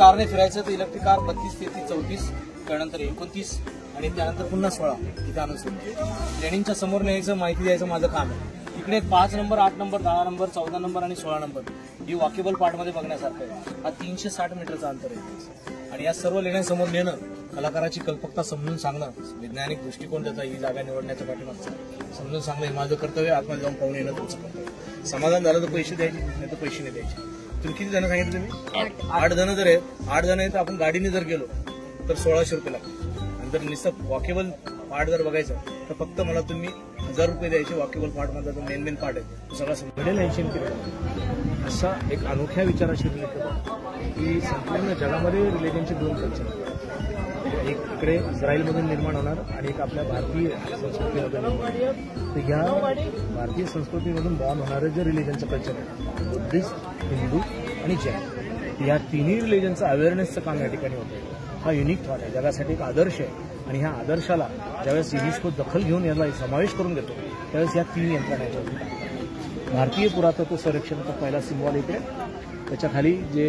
कारने फिरायचं तर इलेक्ट्रिक कार 32, 33, 34, त्यानंतर 29 आणि त्यानंतर पुन्हा 16 इथे आणून सोडतो. लेणींच्या समोर न्यायचं, माहिती द्यायचं माझं काम आहे. इकडे 5 नंबर, 8 नंबर, 10 नंबर, 14 नंबर आणि 16 नंबर ही वॉकेबल पार्टमध्ये बघण्यासारखं आहे. हा 360 मीटरचा अंतर आहे आणि या सर्व लेण्यांसमोर नेणं, कलाकाराची कल्पकता समजून सांगणं, वैज्ञानिक दृष्टिकोन त्याचा ही जागा निवडण्याच्या पाठीमागचं समजून सांगणं हे माझं कर्तव्य. आतमध्ये जाऊन पाहून येणं तुमचं कर्तव्य. समाधान झालं तर पैसे द्यायचे, नाही तर पैसे नाही द्यायचे. तुम्ही किती जण सांगितलं तुम्ही? 8 जण जर आहेत, 8 जण आहेत, आपण गाडीने जर गेलो तर 1600 रुपये लागतात. आणि जर नुसतं वॉकेबल पार्ट जर बघायचं तर फक्त मला तुम्ही 1000 रुपये द्यायचे. वॉकेबल पार्ट माझा जो मेन पार्ट आहे तो सगळा संघटन केलं. असा एक अनोख्या विचाराशी रिलेटेड की संपूर्ण जगामध्ये रिलिजनचे 2 कल्चर, एक इकडे इस्रायलमधून निर्माण होणार आणि एक आपल्या भारतीय संस्कृतीमधून निर्माण. तर या भारतीय संस्कृतीमधून बॉर्न होणारं जे रिलिजनचं कल्चर आहे, बुद्धिस्ट, हिंदू आणि जैन, या तिन्ही रिलिजनचं अवेअरनेसचं काम या ठिकाणी होतं. हा युनिक थॉट आहे, जगासाठी एक आदर्श आहे. आणि ह्या आदर्शाला ज्यावेळेस युनेस्को दखल घेऊन याला समावेश करून घेतो त्यावेळेस या 3 यंत्रणांच्या भारतीय पुरातत्व संरक्षणाचा पहिला सिम्बॉल इकडे, त्याच्या खाली जे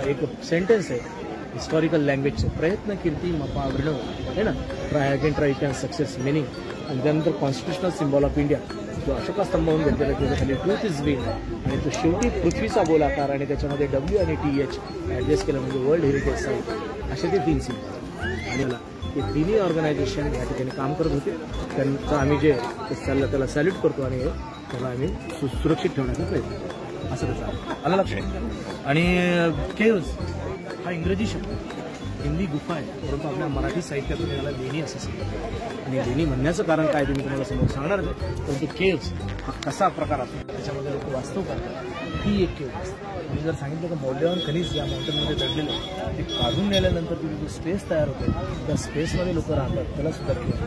एक सेंटेन्स आहे हिस्टॉरिकल लँग्वेजचे, प्रयत्न कीर्ती मपावरण आहे ना, try again try can success meaning. आणि त्यानंतर कॉन्स्टिट्युशनल सिम्बॉल ऑफ इंडिया जो अशोका स्तंभावून घेतलेला आहे, त्याच्या खाली ट्रूथ इज विन आणि तो शेवटी पृथ्वीचा गोलाकार आणि त्याच्यामध्ये W आणि TH ॲडजस्ट केलं म्हणजे वर्ल्ड हेरिटेज साईट. असे ते 3 सिम्बॉल आणि हे तिन्ही ऑर्गनायझेशन या ठिकाणी काम करत होते. त्यांचं आम्ही जे त्याला सॅल्यूट करतो आणि त्याला आम्ही सुरक्षित ठेवण्याचा प्रयत्न करतो. असं कसं आलं लक्षात. आणि केव्ज हा इंग्रजी शब्द, हिंदी गुफा आहे, परंतु आपल्या मराठी साहित्यातून याला लेणी असं सांगतात. आणि लेणी म्हणण्याचं कारण काय ते मी तुम्हाला समोर सांगणार आहे. परंतु केव्ज हा कसा प्रकार असतो, त्याच्यामध्ये लोक वास्तव करतात, ही एक केव्ज असते. मी जर सांगितलं तर मौल्यवान खनिज या माउंटनमध्ये दडलेलं आहे, ते काढून नेल्यानंतर तिथे जो स्पेस तयार होते त्या स्पेसमध्ये लोक राहतात, त्याला सुद्धा केव्ज,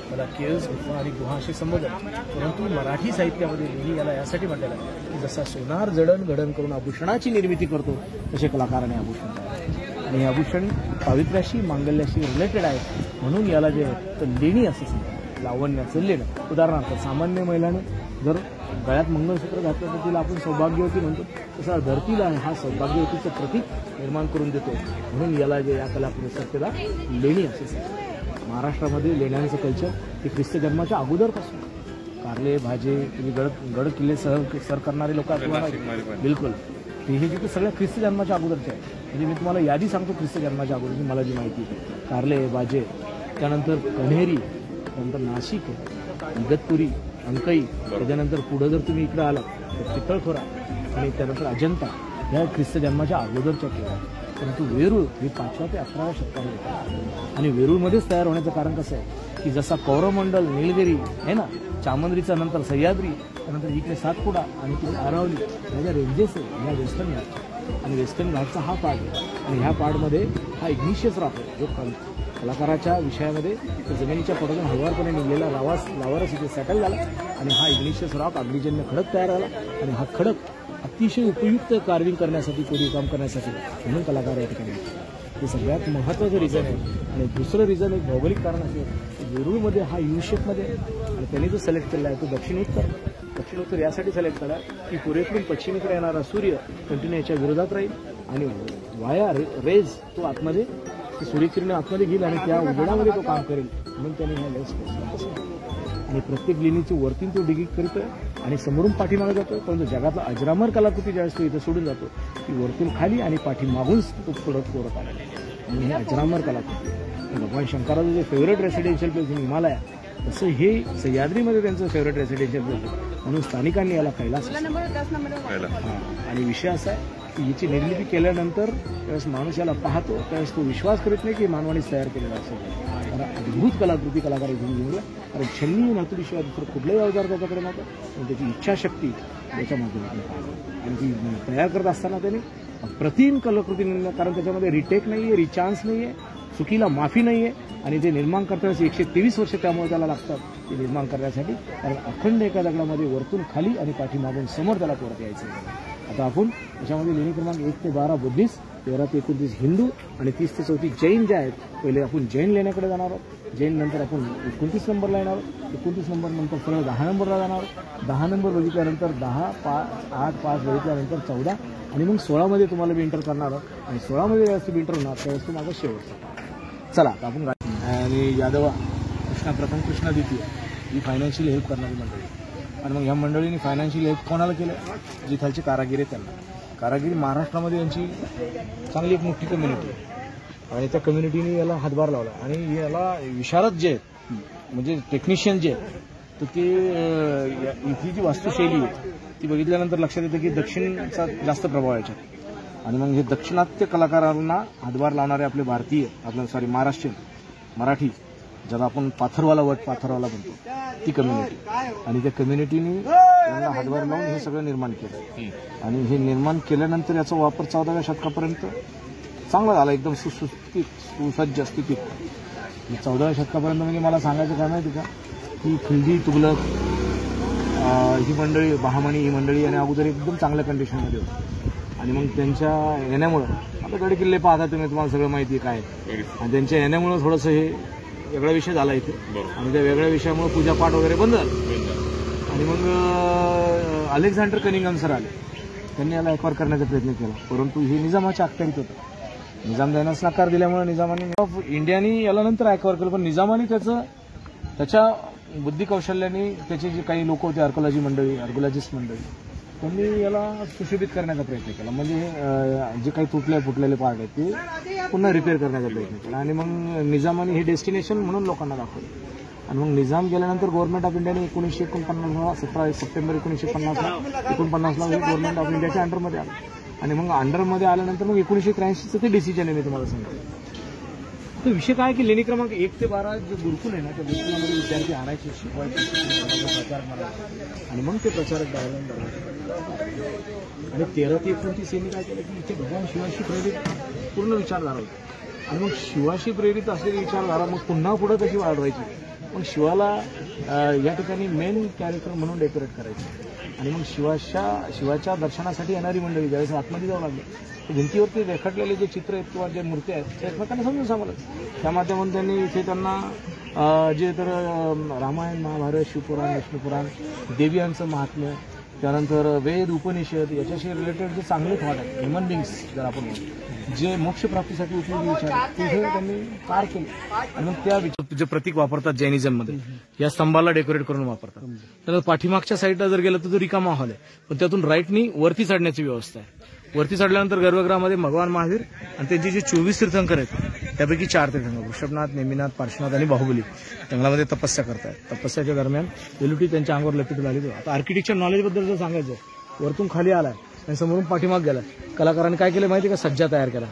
त्याला केव्ज, गुफा आणि गुहा असे संबोधन. परंतु मराठी साहित्यामध्ये लेणी याला यासाठी म्हटलेलं आहे की जसा सोनार जडण करून आभूषणाची निर्मिती करतो तसे कलाकाराने आभूषण करावे. आणि हे आभूषण पावित्र्याशी, मांगल्याशी रिलेटेड आहे, म्हणून याला जे लेणी असं सांगतात, लावण्याचं लेणं. उदाहरणार्थ सामान्य महिलाने जर गळ्यात मंगळसूत्र घातलं तर तिला आपण सौभाग्यवती म्हणतो, तसा धरतीला हा सौभाग्यवतीचं प्रतीक निर्माण करून देतो, म्हणून याला जे या कलाकृती त्याला लेणी असे सांगतात. महाराष्ट्रामध्ये लेण्यांचं कल्चर हे ख्रिस्त जन्माच्या अगोदरपासून, कारले भाजे, तुम्ही गड किल्ले सर करणारे लोक बिलकुल हे तिथे सगळ्या ख्रिस्त जन्माच्या अगोदरचे आहे. म्हणजे मी तुम्हाला यादी सांगतो ख्रिस्त जन्माच्या अगोदरची मला जी माहिती आहे. कारले भाजे, त्यानंतर कन्हेरी, त्यानंतर नाशिक, इगतपुरी, अंकई, त्याच्यानंतर पुढं जर तुम्ही इकडं आलात तर चितळखोरा आणि त्यानंतर अजंता, ह्या ख्रिस्त जन्माच्या अगोदरच्या केव्हा. परंतु वेरूळ ही 5व्या ते 11व्या शतकामध्ये येतात. आणि वेरूळमध्येच तयार होण्याचं कारण कसं आहे की जसा कौरवमंडल, निलगिरी आहे ना, चामुंद्रीचा नंतर सह्याद्री, त्यानंतर इकडे सातपुडा आणि तिकडे आरावली, ह्या ज्या रेंजेस आहे ह्या वेस्टर्न घाट आणि वेस्टर्न घाटचा हा पार्ट आहे. आणि ह्या पार्टमध्ये हा इग्निशियस रॉक आहे जो कलाकाराच्या विषयामध्ये जमिनीच्या पोटातून हळूवारपणे निघलेला लावारस इथे सेटल झाला. आणि हा इग्निशियस रॉक अग्निजन्य खडक तयार झाला. आणि हा खडक अतिशय उपयुक्त कार्विंग करण्यासाठी, कोरीव काम करण्यासाठी, म्हणून कलाकार या ठिकाणी. हे सगळ्यात महत्त्वाचं रिझन आहे. आणि दुसरं रिझन एक भौगोलिक कारण असेल की वेरूळमध्ये हा यू शेपमध्ये आणि त्यांनी जो सिलेक्ट केला आहे तो दक्षिण उत्तर यासाठी सिलेक्ट केला की पूर्वेकडून पश्चिमेकडे येणारा सूर्य कंटिन्यू याच्या विरोधात राहील आणि वाया रेज तो आतमध्ये, सूर्यकिरण आतमध्ये घेईल आणि त्या उजेडामध्ये तो काम करेल, म्हणून त्यांनी ह्या लेन्स. आणि प्रत्येक लेणीची वरती तो डिगी करतोय आणि समोरून पाठीमागे जातो. परंतु जगातला अजरामर कलाकृती ज्यावेळेस तो इथं सोडून जातो ती वरतून खाली आणि पाठीमागून तो कोरत आला. आणि हे अजरामर कलाकृती भगवान शंकराचं जे फेवरेट रेसिडेन्शियल प्लेस हिमालय, तसं हे सह्याद्रीमध्ये त्यांचं फेवरेट रेसिडेन्शियल प्लेस आहे, म्हणून स्थानिकांनी याला कैलास. आणि विषय असा आहे की याची निर्मिती केल्यानंतर त्यावेळेस माणूस याला पाहतो त्यावेळेस तो विश्वास करत नाही की मानवानेच तयार केलेला असेल. कारण अद्भुत कलाकृती कलाकार इथून जिंकला. कारण छन्नी नातुरीशिवाय दुसरं कुठलाही अवजार त्याच्याकडे नव्हतं, पण त्याची इच्छाशक्ती त्याच्या माध्यमातून आणि ती तयार करत असताना त्याने अप्रतिम कलाकृती निर्माण. कारण त्याच्यामध्ये रिटेक नाही आहे, रिचान्स नाही आहे, चुकीला माफी नाही आहे. आणि ते निर्माण करतानाच 123 वर्ष त्यामुळे त्याला लागतात ते निर्माण करण्यासाठी. कारण अखंड एका दगडामध्ये वरतून खाली आणि पाठीमागून समोर त्याला परत यायचं आहे. आता आपण त्याच्यामध्ये लेणी क्रमांक 1 ते 12 बुद्धिस्ट 13 ते 29 हिंदू आणि 30 ते 34 जैन जे आहेत. पहिले आपण जैन लेण्याकडे जाणार आहोत. जैन नंतर आपण 29 नंबरला येणार आहोत. 29 नंबर नंतर सरळ 10 नंबरला जाणार आहोत. 10 नंबर बघितल्यानंतर 10, 5, 8, 5 बघितल्यानंतर 14 आणि मग 16 मध्ये तुम्हाला मी एंटर करणार आहोत. आणि 16 मध्ये व्यवस्थित एंटर होणार त्यावेळेस माझा शेवटचा. चला आता आपण आणि यादव कृष्णा प्रथम कृष्णा द्वितीय ही फायनान्शियल हेल्प करणारी मंडळी. आणि मग ह्या मंडळींनी फायनान्शियल हेल्प कोणाला केलं? जी खालची कारागिरी आहेत त्यांना. कारागिरी महाराष्ट्रामध्ये यांची चांगली एक मोठी कम्युनिटी आहे आणि त्या कम्युनिटीने याला हातभार लावला. आणि याला विशारद जे आहेत म्हणजे टेक्निशियन जे आहेत तर ते इथली जी वास्तुशैली आहे ती बघितल्यानंतर लक्षात येतं की दक्षिणचा जास्त प्रभाव आहे याच्यात. आणि मग हे दक्षिणात्य कलाकारांना हातभार लावणारे आपले भारतीय महाराष्ट्रीयन मराठी ज्याला आपण पाथरवाला पाथरवाला म्हणतो ती कम्युनिटी. आणि त्या कम्युनिटीने त्यांना हातभार लावून हे सगळं निर्माण केलं. आणि हे निर्माण केल्यानंतर याचा वापर 14व्या शतकापर्यंत चांगला झाला, एकदम सुसज्ज स्थितीत. 14व्या शतकापर्यंत म्हणजे मला सांगायचं काय माहिती का की खिलजी तुगलक ही मंडळी बहामणी ही मंडळी आणि अगोदर एकदम चांगल्या कंडिशनमध्ये होती. आणि मग त्यांच्या येण्यामुळं आता गड किल्ले पाहता तुम्ही, तुम्हाला सगळं माहिती आहे काय. आणि त्यांच्या येण्यामुळं थोडंसं हे वेगळा विषय झाला इथे. आणि त्या वेगळ्या विषयामुळे पूजापाठ वगैरे बंद झालं. आणि मग अलेक्झांडर कनिंगहम सर आले, त्यांनी याला एक्वायर करण्याचा प्रयत्न केला, परंतु हे निजामाच्या अखत्यारीत होतं. निजाम देण्यास नकार दिल्यामुळे निजामाने ऑफ इंडियानी याला नंतर एक्वायर केलं. पण निजामाने त्याच्या बुद्धी कौशल्याने त्याचे जे काही लोक होते आर्कोलॉजिस्ट मंडळी त्यांनी याला सुशोभित करण्याचा प्रयत्न केला. म्हणजे जे काही फुटलेले पार्ट आहेत ते पुन्हा रिपेअर करण्याचा प्रयत्न केला. आणि मग निजामाने हे डेस्टिनेशन म्हणून लोकांना दाखवलं. आणि मग निजाम गेल्यानंतर गव्हर्नमेंट ऑफ इंडियाने 1949 17 सप्टेंबर 1949ला गव्हर्नमेंट ऑफ इंडियाच्या अंडरमध्ये आलं. आणि मग अंडरमध्ये आल्यानंतर मग 1983चं ते डिसिजन आहे मी तुम्हाला सांगतो. तो विषय काय की लेणी क्रमांक 1 ते 12 जे गुरुकुल आहे ना त्या गुरुकुलामध्ये विद्यार्थी आणायचे, शिकवायचे, प्रचार करायचे. आणि मग ते प्रचारक आणि 13 ते 29 यांनी काय केलं की इथे भगवान शिवाशी प्रेरित पूर्ण विचारधारा होती. आणि मग शिवाशी प्रेरित असलेली विचारधारा मग पुन्हा पुढे कशी वाढवायची. मग शिवाला या ठिकाणी मेन कॅरेक्टर म्हणून डेकोरेट करायचं. आणि मग शिवाच्या दर्शनासाठी येणारी मंडळी ज्यावेळेस आतमध्ये जावं लागलं भिंतीवरती रेखाटलेले जे चित्र आहेत किंवा जे मूर्ती आहेत त्या एकमेकांना समजून सांगलं. त्या माध्यमातून त्यांनी इथे त्यांना जे तर रामायण महाभारत शिवपुराण विष्णुपुराण देवियांचं महात्म्य त्यानंतर वेद उपनिषद याच्याशी रिलेटेड जे चांगले थॉट आहेत ह्युमन बिंग्स जर आपण म्हणतो जे मोक्षप्राप्तीसाठी उपयोगी विचार तिथे त्यांनी कार केले. आणि मग त्या जे प्रतीक वापरतात जैनिझममध्ये या स्तंभाला डेकोरेट करून वापरतात. तर पाठीमागच्या साईडला जर गेलं तर तो रिकामा हॉल आहे, पण त्यातून राईटनी वरती चढण्याची व्यवस्था आहे. वरती चढल्यानंतर गर्भगृहामध्ये भगवान महावीर आणि त्यांचे जे 24 तीर्थंकर आहेत त्यापैकी 4 तीर्थंकर वृषभनाथ, नेमिनाथ, पार्श्वनाथ आणि बाहुबली जंगलामध्ये तपस्या करतायत. तपस्याच्या दरम्यान वेलुटी त्यांच्या अंगावर लपेटून आली. आता आर्किटेक्चर नॉलेजबद्दल जर सांगायचं वरतून खाली आलाय आणि समोरून पाठीमाग गेलाय. कलाकारांनी काय केलं माहिती का सज्जा तयार केला.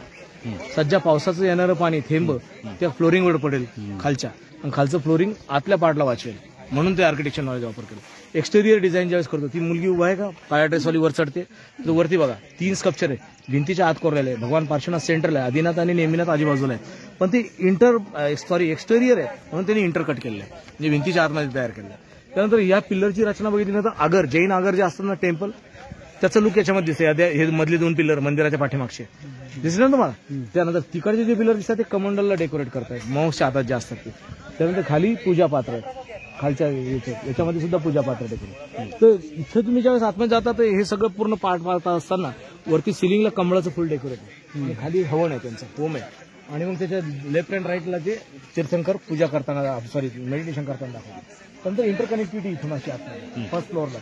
सज्जा पावसाचं येणारं पाणी थेंब त्या फ्लोरिंगवर पडेल खालच्या आणि खालचं फ्लोरिंग आतल्या पार्टला वाचवेल म्हणून ते आर्किटेक्चर नॉलेज वापर केलं. एक्सटेरियर डिझाईन ज्यावेळेस करतो ती मुलगी उभा आहे का काळ्या ड्रेसवाली वर चढते तर वरती बघा 3 स्कल्पचर आहे भिंतीच्या आत कोरलेले आहे. भगवान पार्श्वनाथ सेंटरला आहे, आदिनाथ आणि नेमिनाथ आजूबाजूला आहे, पण ते एक्सटेरियर आहे म्हणून त्यांनी इंटरकट केलेलं आहे म्हणजे भिंतीच्या आतमध्ये तयार केलं आहे. त्यानंतर या पिल्लरची रचना बघितली तर आगर जैन आगर जे असतात ना टेम्पल त्याचं लुक याच्यामध्ये दिसते. हे मधले 2 पिल्लर मंदिराच्या पाठीमागचे दिसले ना तुम्हाला. त्यानंतर तिकडचे जे पिल्लर दिसतात ते कमंडलला डेकोरेट करतायत मौंसच्या हातात जे असतात ते. त्यानंतर खाली पूजा पात्र आहेत खालच्या याच्यामध्ये सुद्धा पूजा पात्र डेकोरेट. तर इथं तुम्ही ज्यावेळेस आतमध्ये जाता तर हे सगळं पूर्ण पाहत असताना वरती सिलिंगला कमळाचं फुल डेकोरेट आहे. खाली हवन आहे त्यांचं होम आहे. आणि मग त्याच्या लेफ्ट अँड राईटला जे तीर्थंकर पूजा करताना मेडिटेशन करताना दाखवले. त्यानंतर इंटरकनेक्टिव्हिटी इथून अशी आतमध्ये फर्स्ट फ्लोअरला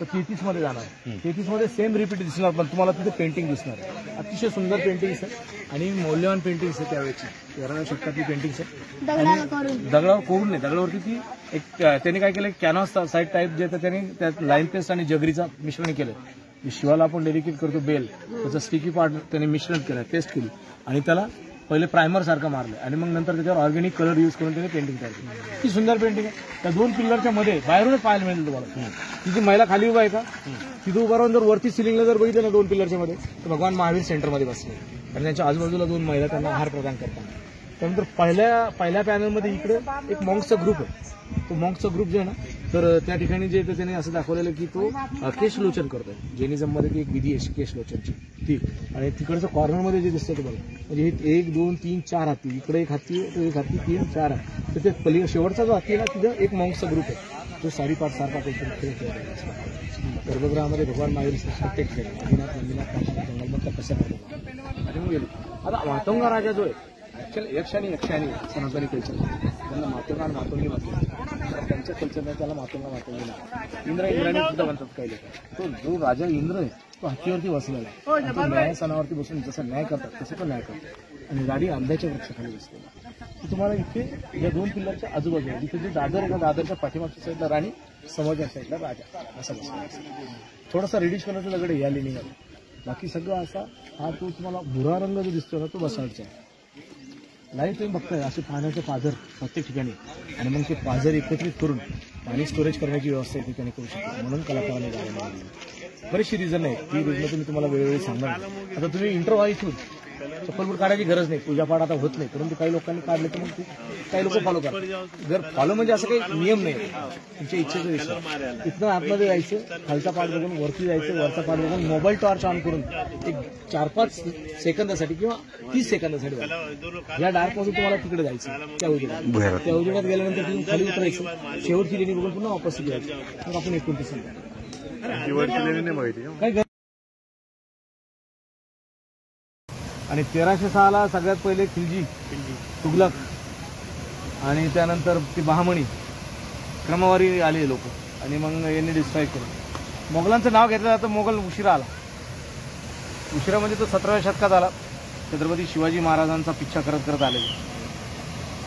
तर 33 मध्ये जाणार. 33 मध्ये सेम रिपीट दिसणार पण तुम्हाला तिथे पेंटिंग दिसणार आहे. अतिशय सुंदर पेंटिंग्स आहेत आणि मौल्यवान पेंटिंग्स आहेत त्यावेळेची 13व्या शतकातली पेंटिंग्स आहेत. दगडावर कोरून नाही दगडावरती ती एक त्यांनी काय केलं कॅनव्हास साईड टाईप जे त्यांनी त्यात लाईन पेस्ट आणि जगरीचा मिश्रण केलं. शिवाला आपण डेडिकेट करतो बेल त्याचं स्टिकी पार्ट त्यांनी मिश्रण केलं पेस्ट केली आणि त्याला पहिले प्रायमर सारखं मारलं आणि मग नंतर त्याच्यावर ऑर्गॅनिक कलर यूज करून त्याने पेंटिंग तयार केली. ती सुंदर पेंटिंग आहे. त्या 2 पिल्लरच्या मध्ये बाहेरूनच पाहायला मिळेल तुम्हाला. ती जी महिला खाली उभा आहे का तिथे उभा राहून जर वरती सिलिंगला जर बघितलं ना 2 पिल्लरच्या मध्ये तर भगवान महावीर सेंटरमध्ये बसले आणि त्यांच्या आजूबाजूला 2 महिला त्यांना आहार प्रदान करतात. त्यानंतर पहिल्या पॅनलमध्ये इकडे एक मॉन्क्सचा ग्रुप आहे. तो मॉन्क्सचा ग्रुप जो आहे ना, तर त्या ठिकाणी जे त्याने असं दाखवलेलं की तो केशलोचन करतोय. जैनिझममध्ये ती एक विधी आहे केशलोचनची ती. आणि तिकडचं कॉर्नरमध्ये जे दिसतं तुम्हाला, म्हणजे हे 1 2 3 4 हत्ती, इकडे एक हत्ती आहे, तो एक हत्ती 3 4 आहे. तर ते शेवटचा जो हत्ती आहे ना, तिथं एक मॉन्क्सचा ग्रुप आहे. तो सारीपाठ सारखा खेळ खेळतो. गर्भगृहामध्ये भगवान महावीर प्रत्येक खेळ आदिनाथ नंदीनाथ जंगलमधला कशा करतो आणि मग गेलो. आता मातंगा राजा जो आहे, ऍक्च्युअली यक्षाणी सनातनी कल्चर, त्यांना मातंगा आणि मातंगी म्हणतात. त्यांच्या कल्चरने त्याला मातंगा मातंगी नाव. इंद्राणी सुद्धा म्हणतात काही लोक. तो जो राजा इंद्र आहे तो हत्तीवरती बसलेला आहे. तो न्यायस्थानावरती बसून जसं न्याय करतात तसं तो न्याय करतो. आणि गाडी आंब्याच्या वृक्षाखाली बसलेला. तुम्हाला इथे या 2 पिल्लरच्या आजूबाजूला जिथे जे दादर आहे, दादरच्या पाठीमागच्या साईडला राणी, समोरच्या साईडला राजा असा बसला. थोडासा रेडिश कलरचा दगड आहे या लेणीमध्ये. बाकी सगळं असा हा तो तुम्हाला भुरा रंग जो दिसतो ना, तो बसाडचा आहे. लाईट तुम्ही बघताय असे पाण्याचे पाझर प्रत्येक ठिकाणी. आणि मग ते पाझर एकत्रित करून पाणी स्टोरेज करण्याची व्यवस्था या ठिकाणी करू शकतो. म्हणून कलाकारांनी गायला लागली. बरीचशी रिझन आहे, ती रिझन तुम्ही तुम्हाला वेळोवेळी सांगणार. आता तुम्ही इंटरव्हा इथून चप्पल काढायची गरज नाही, पूजापाठ आता होत नाही, परंतु काही लोकांनी काढले तर मग ते काही लोक फॉलो करतात. जर फॉलो म्हणजे असं काही नियम नाही, तुमच्या इच्छेचं विषय. इथनं आतमध्ये जायचं, खालचा पाठ बघून वरती जायचं, वरचा पाठ बघून मोबाईल टॉर्च ऑन करून एक 4-5 सेकंदासाठी किंवा 30 सेकंदासाठी या डार्कपासून तुम्हाला तिकडे जायचं. त्या उजेडात गेल्यानंतर तुम्ही खाली उतरायचं, शेवटची लेणी बघून पुन्हा वापस यायचं. मग आपण 29 काय. आणि 1306ला सगळ्यात पहिले खिलजी, तुगलक आणि त्यानंतर ती बहामणी क्रमवारी आले लोक. आणि मग यांनी डिस्ट्रॉय केलं. मोगलांचं नाव घेतलं जातं, मोगल उशिरा आला. उशिरा म्हणजे तो 17व्या शतकात आला. छत्रपती शिवाजी महाराजांचा पिच्छा करत करत आलेले.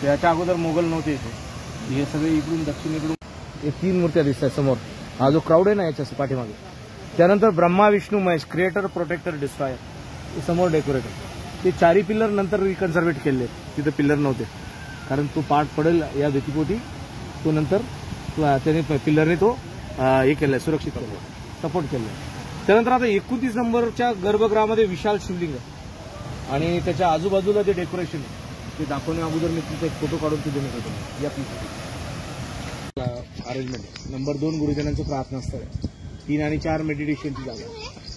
त्याच्या अगोदर मोगल नव्हते इथे. हे सगळे इकडून दक्षिणेकडून हे 3 मूर्त्या दिसत आहेत समोर. हा जो क्राऊड आहे ना याच्या पाठीमागे. त्यानंतर Brahma Vishnu Mahesh, creator protector destroyer, हे समोर डेकोरेटर. ते 4 पिल्लर नंतर रिकन्झर्वेट केले. तिथे पिल्लर नव्हते कारण तो पाठ पडेल या भीतीपोटी. तो नंतर त्याने पिल्लरने तो हे केलं, सुरक्षित केलं, सपोर्ट केलं. त्यानंतर आता 29 नंबरच्या गर्भगृहामध्ये विशाल शिवलिंग आणि त्याच्या आजूबाजूला जे डेकोरेशन ते दाखवण्या अगोदर मी तिथे एक फोटो काढून ते देण्यात होतो. या अरेंजमेंट. नंबर 2 गुरुजनांचं प्रार्थनास्थळ आहे. 3 आणि 4 मेडिटेशनची जागा.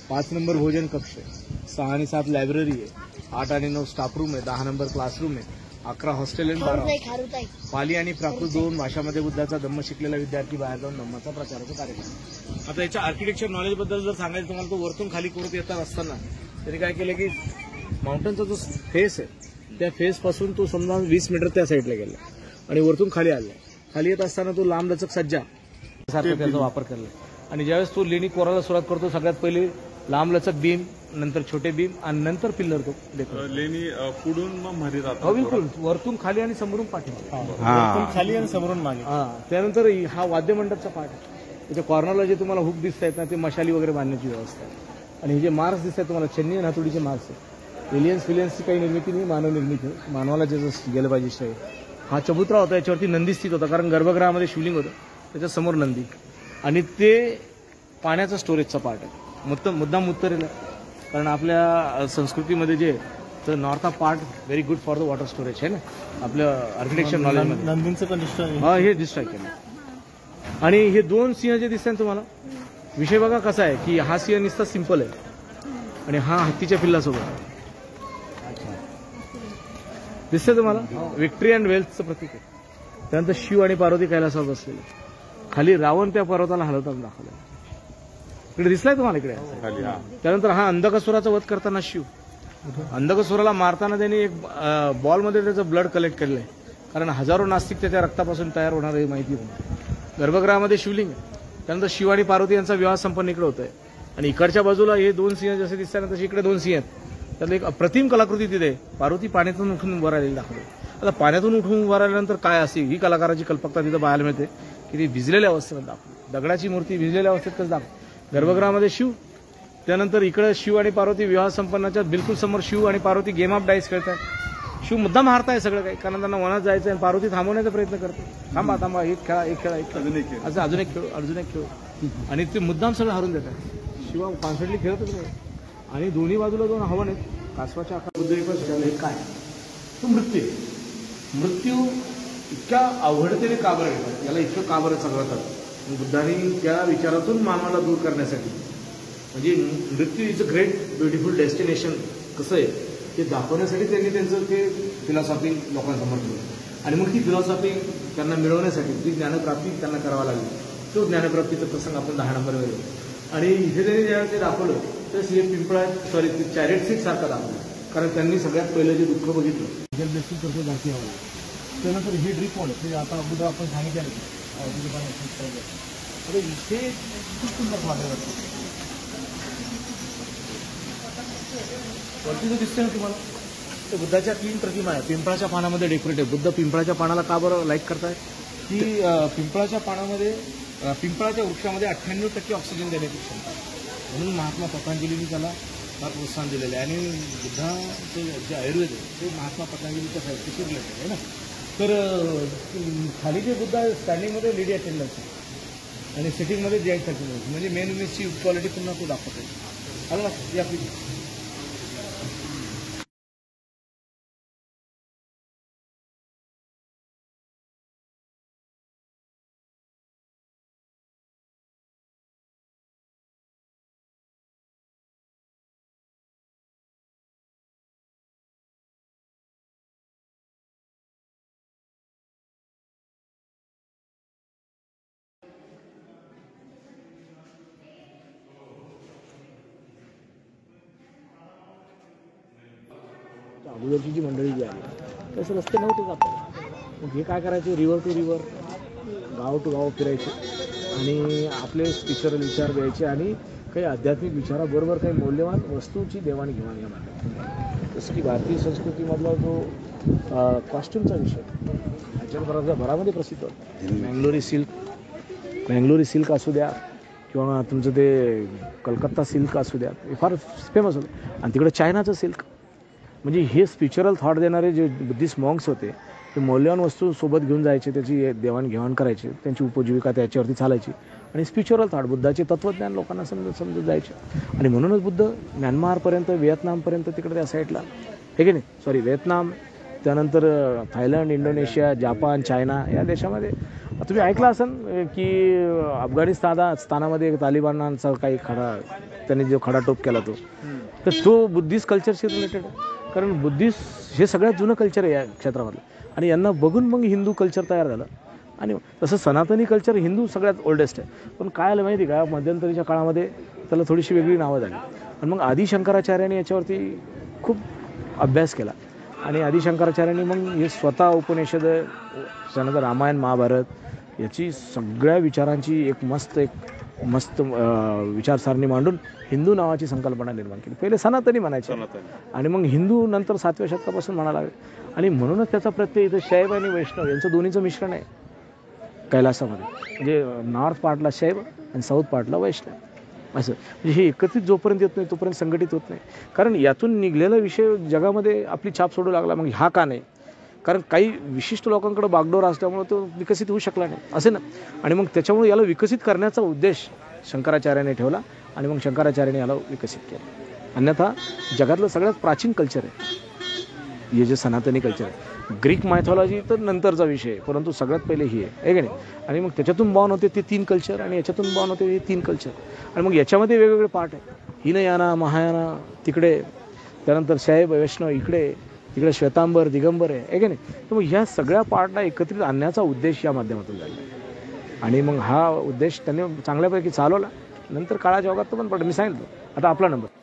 5 नंबर भोजन कक्ष आहे. 6 आणि 7 लायब्ररी आहे. 8 आणि 9 स्टाफ रूम आहे. 10 नंबर क्लासरूम आहे. 11 हॉस्टेल आणि 12 पाली आणि प्राकृत 2 भाषामध्ये बुद्धाचा धम्म शिकलेला विद्यार्थी बाहेर जाऊन धम्माचा प्रचाराचा कार्यक्रम. आता याच्या आर्किटेक्चर नॉलेजबद्दल जर सांगायचं तुम्हाला, तो वरतून खाली करत येतात असताना त्यांनी काय केलं की माउंटनचा जो फेस आहे त्या फेसपासून तो समजा 20 मीटर त्या साईडला गेला आणि वरतून खाली आला. खाली येत असताना तो लांब लचक सज्जा सारखा त्याचा वापर केला. आणि ज्यावेळेस तो लेणी कोरायला सुरुवात करतो, सगळ्यात पहिले लांब लचक बीम, नंतर छोटे बीम आणि नंतर पिल्लर तो लेणी पुढून मग मध्ये जातो. बिलकुल वरतून खाली आणि समोरून पाठीमागे, खाली आणि समोरून मागे. त्यानंतर हा वाद्यमंडपचा पाठ आहे. त्याच्या कॉर्नरला जे तुम्हाला हुक दिसत आहेत ना, ते मशाली वगैरे बांधण्याची व्यवस्था आहे. आणि हे जे मार्क्स दिसत आहेत तुम्हाला, चन्नी आणि हातोडीचे मार्क्स आहे. एलियन्सची काही निर्मिती नाही, मानव निर्मिती आहे. मानवाला जे गेलं पाहिजे श्रेय. हा चबुतरा होता, याच्यावरती नंदी स्थित होता, कारण गर्भगृहामध्ये शिवलिंग होतं, त्याच्या समोर नंदी. आणि ते पाण्याचा स्टोरेजचा पार्ट आहे. मुद्दाम उत्तरेला, कारण आपल्या संस्कृतीमध्ये जे तर north of part very good for the water storage आहे ना, आपल्या आर्किटेक्चर नॉलेजमध्ये. नंदींचं पण डिस्ट्रॉय. हा, हे डिस्ट्रॉय केलं. आणि हे 2 सिंह जे दिसतात तुम्हाला, विषय बघा कसा आहे की हा सिंह नुसता सिंपल आहे आणि हा हत्तीच्या पिल्लासोबत दिसतंय तुम्हाला. विक्ट्री अँड वेल्थचं प्रतीक आहे. त्यानंतर शिव आणि पार्वती कैलासावर बसलेले. खाली रावण त्या पर्वताला हलवताना दाखवलं. इकडे दिसलाय तुम्हाला इकडे. त्यानंतर हा अंधकसुराचा वध करताना शिव, अंधकसुराला मारताना त्यांनी एक बॉलमध्ये त्याचं ब्लड कलेक्ट केलेलं आहे, कारण हजारो नास्तिक त्याच्या रक्तापासून तयार होणार आहे माहिती म्हणून. गर्भगृहामध्ये शिवलिंग आहे. त्यानंतर शिव आणि पार्वती यांचा विवाह संपन्न इकडे होत आहे. आणि इकडच्या बाजूला हे 2 सिंह जसे दिसतात ना, तसे इकडे 2 सिंह आहेत. त्यातलं एक अप्रतिम कलाकृती तिथे पार्वती पाण्यातून उठून उभं राहिलेली दाखवली. आता पाण्यातून उठून उभं राहिल्यानंतर काय असेल ही कलाकाराची कल्पकता तिथं पाहायला मिळते की ती भिजलेल्या अवस्थेत दाखवली. दगडाची मूर्ती भिजलेल्या अवस्थेत कसं दाखवली. गर्भगृहामध्ये शिव, त्यानंतर इकडे शिव आणि पार्वती विवाह संपन्नाच्या बिलकुल समोर शिव आणि पार्वती गेम ऑफ डाईस खेळतात. शिव मुद्दाम हारताय सगळं काही, कारण त्यांना वनात जायचं आणि पार्वती थांबवण्याचा प्रयत्न करते. थांबा थांबा, एक खेळा असं अजून एक खेळू आणि ते मुद्दाम सगळं हारून देतात. शिव कॉन्फिडंटली खेळतच नाही. आणि दोन्ही बाजूला 2 हवन आहेत कासवाच्या आकार. हे काय तो मृत्यू आहे. मृत्यू इतक्या अवघडतेने का बरं येतात, याला इतकं का बरं चालवतात. बुद्धांनी त्या विचारातून मानवाला दूर करण्यासाठी, म्हणजे मृत्यू is a great beautiful destination कसं आहे ते दाखवण्यासाठी त्यांनी त्यांचं ते फिलॉसॉफी लोकांसमोर ठेवलं. आणि मग ती फिलॉसॉफी त्यांना मिळवण्यासाठी ती ज्ञानप्राप्ती त्यांना करावं लागली. तो ज्ञानप्राप्तीचा प्रसंग आपण 10 नंबरवर येतो. आणि इथे त्यांनी ज्यावेळेस ते दाखवलं तर हे ते चॅरिट सीट सारखं दाखवलं. कारण त्यांनी सगळ्यात पहिलं जे दुःख बघितलं जलबेसिंग करतो दाखी हवं. त्यानंतर हे ड्रीप पॉइंट ते आता अगोदर आपण सांगितलं आता इथे खूप सुंदर वाटलं. वरती जो दिसतोय ना तुम्हाला ते बुद्धाच्या 3 प्रतिमा आहे. पिंपळाच्या पानामध्ये डेकोरेटिव्ह. बुद्ध पिंपळाच्या पानाला का बरं लाईक करताय की पिंपळाच्या पानामध्ये पिंपळाच्या वृक्षामध्ये 98% ऑक्सिजन देण्याची क्षमता आहे. म्हणून महात्मा पतंजलींनी त्याला फार प्रोत्साहन दिलेलं आहे. आणि बुद्धाचे जे आयुर्वेद आहे ते महात्मा पतंजलीच्या साहित्याशी रिलेटेड आहे ना. तर खाली जे बुद्ध आहे स्टँडिंगमध्ये लेडी अटेंडन्स आहे आणि सिटिंगमध्ये जेंट्स अटेंडन्स, म्हणजे मेन इमेजची क्वालिटी पुन्हा तो दाखवतो. आलं ना या प्लीज. अगोदरची जी मंडळी जी आहे तसं रस्ते नव्हतेच आपल्याला. मग हे काय करायचे, रिव्हर टू रिव्हर, गाव टू गाव फिरायचे आणि आपले स्पिरिच्युअल विचार द्यायचे आणि काही आध्यात्मिक विचाराबरोबर काही मौल्यवान वस्तूची देवाणघेवाण या मानतात. जसं की भारतीय संस्कृतीमधला जो कॉस्ट्युमचा विषय जगभरामध्ये प्रसिद्ध होता. मँगलोरी सिल्क असू द्या किंवा तुमचं ते कलकत्ता सिल्क असू द्या, हे फार फेमस होतं. आणि तिकडे चायनाचं सिल्क, म्हणजे हे स्पिरिच्युअल थॉट देणारे जे बुद्धिस्ट मॉन्क्स होते ते मौल्यवान वस्तू सोबत घेऊन जायचे, त्याची देवाणघेवाण करायचे, त्यांची उपजीविका त्याच्यावरती चालायची आणि स्पिरिच्युअल थॉट बुद्धाचे तत्त्वज्ञान लोकांना समजत जायचे. आणि म्हणूनच बुद्ध म्यानमारपर्यंत व्हिएतनामपर्यंत तिकडे त्या साईडला हे की नाही व्हिएतनाम, त्यानंतर थायलंड, इंडोनेशिया, जपान, चायना या देशामध्ये तुम्ही ऐकलं असेल की अफगाणिस्तानामध्ये तालिबानांचा काही त्यांनी जो खडाटोप केला तर तो बुद्धिस्ट कल्चरशी रिलेटेड आहे. कारण बुद्धिस्ट हे सगळ्यात जुनं कल्चर आहे या क्षेत्रामधलं आणि यांना बघून मग हिंदू कल्चर तयार झालं. आणि तसं सनातनी कल्चर हिंदू सगळ्यात ओल्डेस्ट आहे. पण काय आलं माहिती का, मध्यंतरीच्या काळामध्ये त्याला थोडीशी वेगळी नावं झाली आणि मग आदि शंकराचार्यांनी याच्यावरती खूप अभ्यास केला आणि आदि शंकराचार्यांनी मग हे स्वतः उपनिषद, त्यानंतर रामायण, महाभारत याची सगळ्या विचारांची एक मस्त विचारसरणी मांडून हिंदू नावाची संकल्पना निर्माण केली. पहिले सनातनी म्हणायचे आणि मग हिंदू नंतर 7व्या शतकापासून म्हणायला लागले. आणि म्हणूनच त्याचा प्रत्यय इथं शैव आणि वैष्णव यांचं दोन्हीचं मिश्रण आहे कैलासामध्ये. म्हणजे नॉर्थ पार्टला शैव आणि साऊथ पार्टला वैष्णव असं. म्हणजे हे एकत्रित जोपर्यंत येत नाही तोपर्यंत संघटित होत नाही. कारण यातून निघलेला विषय जगामध्ये आपली छाप सोडू लागला. मग हा का नाही, कारण काही विशिष्ट लोकांकडे बागडोर असल्यामुळे तो विकसित होऊ शकला नाही असे ना. आणि मग त्याच्यामुळे याला विकसित करण्याचा उद्देश शंकराचार्याने ठेवला आणि मग शंकराचार्याने याला विकसित केलं. अन्यथा जगातलं सगळ्यात प्राचीन कल्चर आहे हे जे सनातनी कल्चर आहे. ग्रीक मायथॉलॉजी तर नंतरचा विषय आहे, परंतु सगळ्यात पहिले ही आहे की नाही. आणि मग त्याच्यातून बॉर्न होते ते 3 कल्चर आणि याच्यातून बॉर्न होते हे 3 कल्चर. आणि मग याच्यामध्ये वेगवेगळे पार्ट आहे. हिनयाना, महायाना तिकडे, त्यानंतर शैव वैष्णव इकडे, तिकडे श्वेतांबर, दिगंबर आहे की नाही. तर मग ह्या सगळ्या पार्टला एकत्रित आणण्याचा उद्देश या माध्यमातून झाला आणि मग हा उद्देश त्यांनी चांगल्यापैकी चालवला. नंतर काळाच्या ओघात तो पण पडला. मी सांगितलं आता आपला नंबर